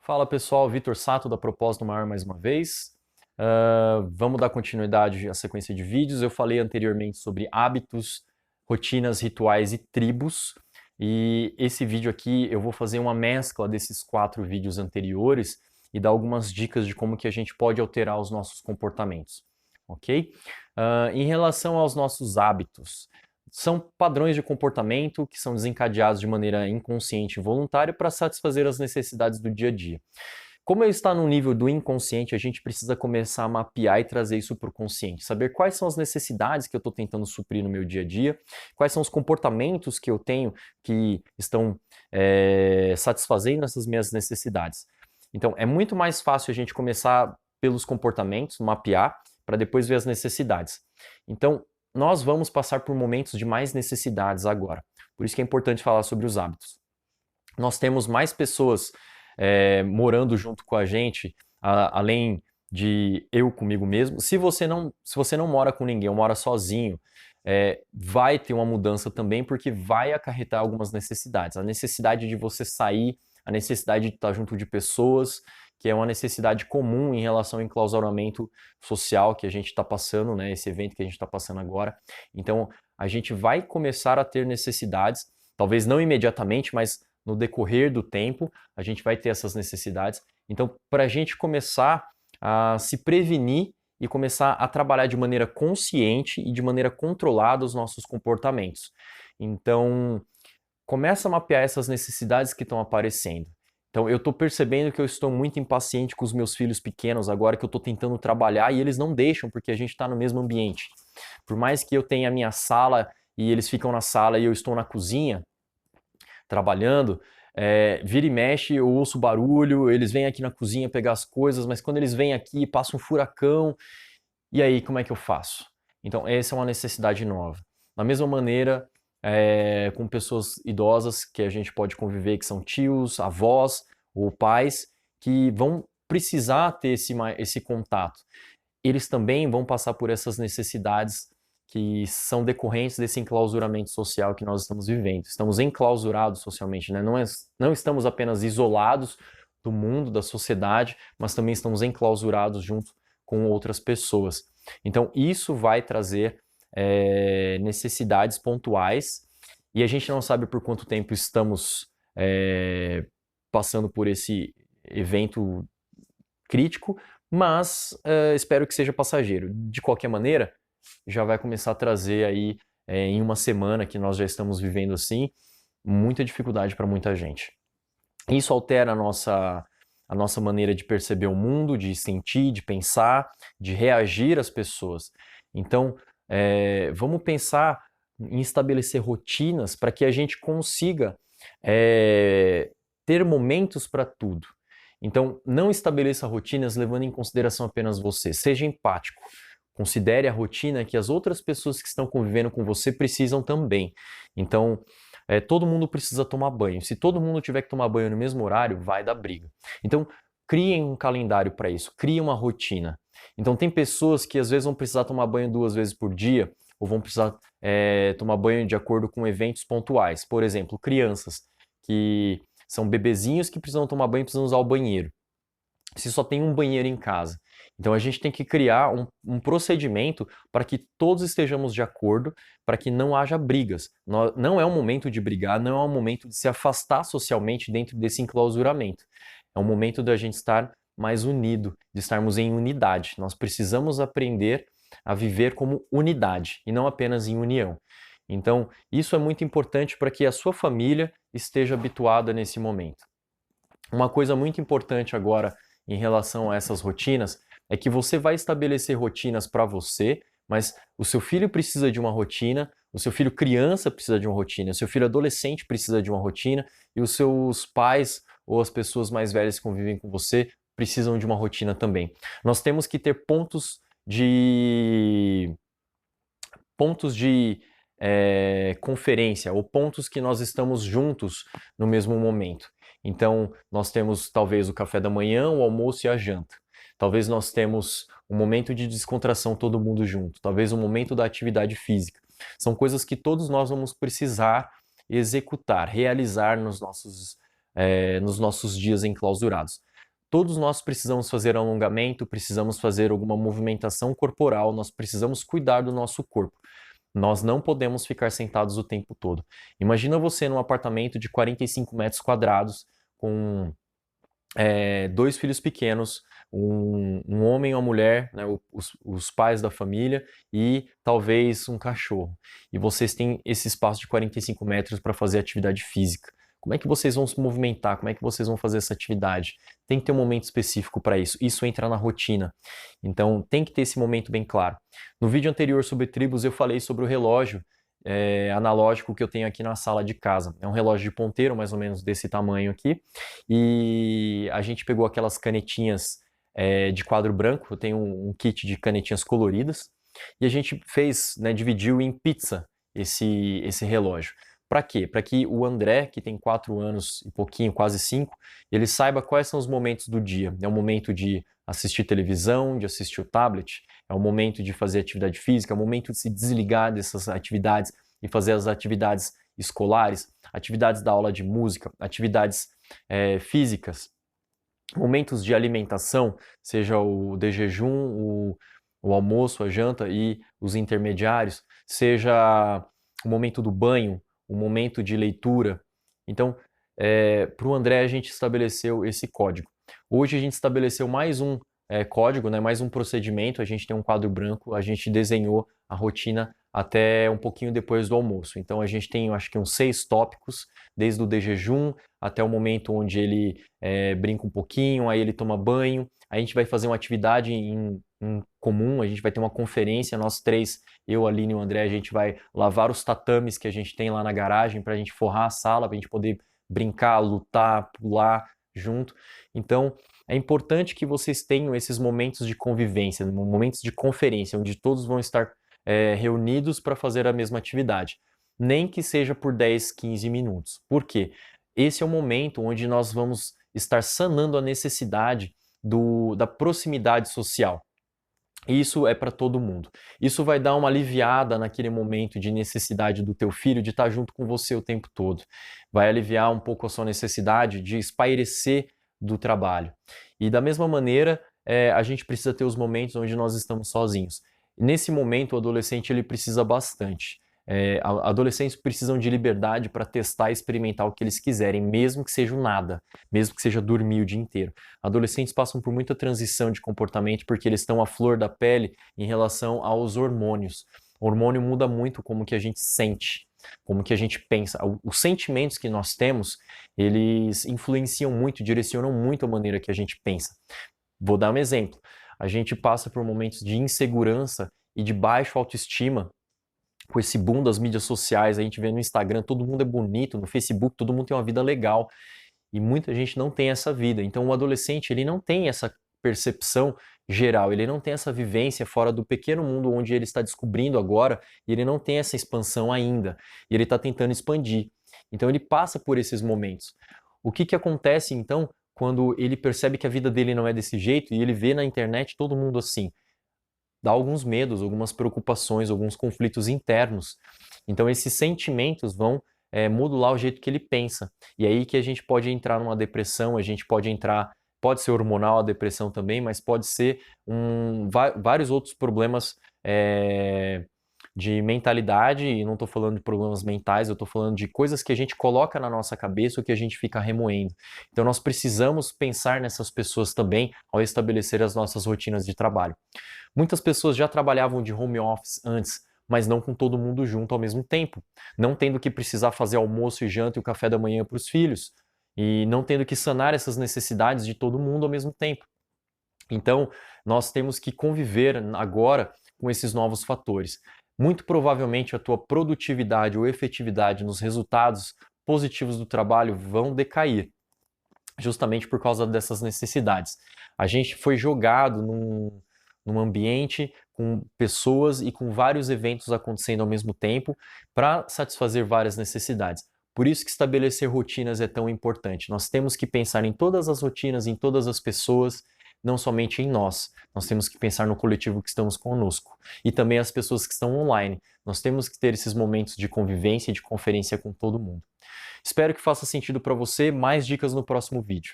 Fala pessoal, Vitor Sato da Propósito Maior mais uma vez. Vamos dar continuidade à sequência de vídeos. Eu falei anteriormente sobre hábitos, rotinas, rituais e tribos. E esse vídeo aqui eu vou fazer uma mescla desses 4 vídeos anteriores e dar algumas dicas de como que a gente pode alterar os nossos comportamentos, ok? Em relação aos nossos hábitos, são padrões de comportamento que são desencadeados de maneira inconsciente e voluntária para satisfazer as necessidades do dia a dia. Como ele está no nível do inconsciente, a gente precisa começar a mapear e trazer isso para o consciente. Saber quais são as necessidades que eu estou tentando suprir no meu dia a dia, quais são os comportamentos que eu tenho que estão satisfazendo essas minhas necessidades. Então, é muito mais fácil a gente começar pelos comportamentos, mapear, para depois ver as necessidades. Então, nós vamos passar por momentos de mais necessidades agora. Por isso que é importante falar sobre os hábitos. Nós temos mais pessoas morando junto com a gente, além de eu comigo mesmo. Se você não mora com ninguém ou mora sozinho, vai ter uma mudança também, porque vai acarretar algumas necessidades. A necessidade de você sair, a necessidade de estar junto de pessoas, que é uma necessidade comum em relação ao enclausuramento social que a gente está passando, né, esse evento que a gente está passando agora. Então, a gente vai começar a ter necessidades, talvez não imediatamente, mas no decorrer do tempo, a gente vai ter essas necessidades. Então, para a gente começar a se prevenir e começar a trabalhar de maneira consciente e de maneira controlada os nossos comportamentos. Então, começa a mapear essas necessidades que estão aparecendo. Então, eu estou percebendo que eu estou muito impaciente com os meus filhos pequenos agora que eu estou tentando trabalhar e eles não deixam porque a gente está no mesmo ambiente. Por mais que eu tenha a minha sala e eles ficam na sala e eu estou na cozinha trabalhando, vira e mexe, eu ouço barulho, eles vêm aqui na cozinha pegar as coisas, mas quando eles vêm aqui, passa um furacão, e aí como é que eu faço? Então, essa é uma necessidade nova. Da mesma maneira, com pessoas idosas que a gente pode conviver, que são tios, avós ou pais, que vão precisar ter esse contato. Eles também vão passar por essas necessidades que são decorrentes desse enclausuramento social que nós estamos vivendo. Estamos enclausurados socialmente, né? Não estamos apenas isolados do mundo, da sociedade, mas também estamos enclausurados junto com outras pessoas. Então, isso vai trazer necessidades pontuais e a gente não sabe por quanto tempo estamos passando por esse evento crítico, mas espero que seja passageiro. De qualquer maneira, já vai começar a trazer aí, em uma semana que nós já estamos vivendo assim, muita dificuldade para muita gente. Isso altera a nossa maneira de perceber o mundo, de sentir, de pensar, de reagir às pessoas. Então, vamos pensar em estabelecer rotinas para que a gente consiga ter momentos para tudo. Então, não estabeleça rotinas levando em consideração apenas você. Seja empático. Considere a rotina que as outras pessoas que estão convivendo com você precisam também. Então, todo mundo precisa tomar banho. Se todo mundo tiver que tomar banho no mesmo horário, vai dar briga. Então, criem um calendário para isso. Criem uma rotina. Então, tem pessoas que às vezes vão precisar tomar banho 2 vezes por dia ou vão precisar tomar banho de acordo com eventos pontuais. Por exemplo, crianças que são bebezinhos que precisam tomar banho e precisam usar o banheiro. Se só tem um banheiro em casa. Então a gente tem que criar um procedimento para que todos estejamos de acordo, para que não haja brigas. Não é um momento de brigar, não é um momento de se afastar socialmente dentro desse enclausuramento. É um momento da gente estar mais unido, de estarmos em unidade. Nós precisamos aprender a viver como unidade e não apenas em união. Então isso é muito importante para que a sua família esteja habituada nesse momento. Uma coisa muito importante agora em relação a essas rotinas é que você vai estabelecer rotinas para você, mas o seu filho precisa de uma rotina, o seu filho criança precisa de uma rotina, o seu filho adolescente precisa de uma rotina e os seus pais ou as pessoas mais velhas que convivem com você precisam de uma rotina também. Nós temos que ter pontos de conferência ou pontos que nós estamos juntos no mesmo momento. Então, nós temos talvez o café da manhã, o almoço e a janta. Talvez nós temos um momento de descontração todo mundo junto. Talvez um momento da atividade física. São coisas que todos nós vamos precisar executar, realizar nos nossos dias enclausurados. Todos nós precisamos fazer alongamento, precisamos fazer alguma movimentação corporal, nós precisamos cuidar do nosso corpo. Nós não podemos ficar sentados o tempo todo. Imagina você num apartamento de 45 metros quadrados, com 2 filhos pequenos, um homem ou uma mulher, né, os pais da família e talvez um cachorro. E vocês têm esse espaço de 45 metros para fazer atividade física. Como é que vocês vão se movimentar? Como é que vocês vão fazer essa atividade? Tem que ter um momento específico para isso. Isso entra na rotina. Então, tem que ter esse momento bem claro. No vídeo anterior sobre tribos, eu falei sobre o relógio analógico que eu tenho aqui na sala de casa. É um relógio de ponteiro, mais ou menos desse tamanho aqui. E a gente pegou aquelas canetinhas de quadro branco. Eu tenho um kit de canetinhas coloridas. E a gente fez, né, dividiu em pizza esse relógio. Para quê? Para que o André, que tem 4 anos e pouquinho, quase 5, ele saiba quais são os momentos do dia. É o momento de assistir televisão, de assistir o tablet, é o momento de fazer atividade física, é o momento de se desligar dessas atividades e fazer as atividades escolares, atividades da aula de música, atividades físicas, momentos de alimentação, seja o de jejum, o almoço, a janta e os intermediários, seja o momento do banho, o momento de leitura. Então, para o André a gente estabeleceu esse código. Hoje a gente estabeleceu mais um código, né, mais um procedimento, a gente tem um quadro branco, a gente desenhou a rotina até um pouquinho depois do almoço. Então a gente tem, acho que uns 6 tópicos, desde o de jejum até o momento onde ele brinca um pouquinho, aí ele toma banho, a gente vai fazer uma atividade em comum, a gente vai ter uma conferência, nós 3, eu, a Aline e o André, a gente vai lavar os tatames que a gente tem lá na garagem para a gente forrar a sala, para a gente poder brincar, lutar, pular junto. Então, é importante que vocês tenham esses momentos de convivência, momentos de conferência, onde todos vão estar reunidos para fazer a mesma atividade. Nem que seja por 10, 15 minutos. Por quê? Esse é o momento onde nós vamos estar sanando a necessidade da proximidade social. Isso é para todo mundo. Isso vai dar uma aliviada naquele momento de necessidade do teu filho de estar junto com você o tempo todo. Vai aliviar um pouco a sua necessidade de espairecer do trabalho. E da mesma maneira, a gente precisa ter os momentos onde nós estamos sozinhos. Nesse momento, o adolescente ele precisa bastante. Adolescentes precisam de liberdade para testar e experimentar o que eles quiserem, mesmo que seja nada, mesmo que seja dormir o dia inteiro. Adolescentes passam por muita transição de comportamento porque eles estão à flor da pele em relação aos hormônios. O hormônio muda muito como que a gente sente, como que a gente pensa. Os sentimentos que nós temos, eles influenciam muito, direcionam muito a maneira que a gente pensa. Vou dar um exemplo. A gente passa por momentos de insegurança e de baixa autoestima com esse boom das mídias sociais. A gente vê no Instagram, todo mundo é bonito, no Facebook todo mundo tem uma vida legal e muita gente não tem essa vida. Então o adolescente ele não tem essa percepção geral, ele não tem essa vivência fora do pequeno mundo onde ele está descobrindo agora e ele não tem essa expansão ainda e ele está tentando expandir. Então ele passa por esses momentos. O que acontece então quando ele percebe que a vida dele não é desse jeito e ele vê na internet todo mundo assim? Dá alguns medos, algumas preocupações, alguns conflitos internos. Então esses sentimentos vão modular o jeito que ele pensa. E aí que a gente pode entrar numa depressão, a gente pode entrar, pode ser hormonal a depressão também, mas pode ser vários outros problemas de mentalidade, e não estou falando de problemas mentais, eu estou falando de coisas que a gente coloca na nossa cabeça ou que a gente fica remoendo. Então nós precisamos pensar nessas pessoas também ao estabelecer as nossas rotinas de trabalho. Muitas pessoas já trabalhavam de home office antes, mas não com todo mundo junto ao mesmo tempo, não tendo que precisar fazer almoço e janta e o café da manhã para os filhos, e não tendo que sanar essas necessidades de todo mundo ao mesmo tempo. Então, nós temos que conviver agora com esses novos fatores. Muito provavelmente a tua produtividade ou efetividade nos resultados positivos do trabalho vão decair, justamente por causa dessas necessidades. A gente foi jogado num ambiente com pessoas e com vários eventos acontecendo ao mesmo tempo para satisfazer várias necessidades. Por isso que estabelecer rotinas é tão importante. Nós temos que pensar em todas as rotinas, em todas as pessoas, não somente em nós. Nós temos que pensar no coletivo que estamos conosco e também as pessoas que estão online. Nós temos que ter esses momentos de convivência e de conferência com todo mundo. Espero que faça sentido para você. Mais dicas no próximo vídeo.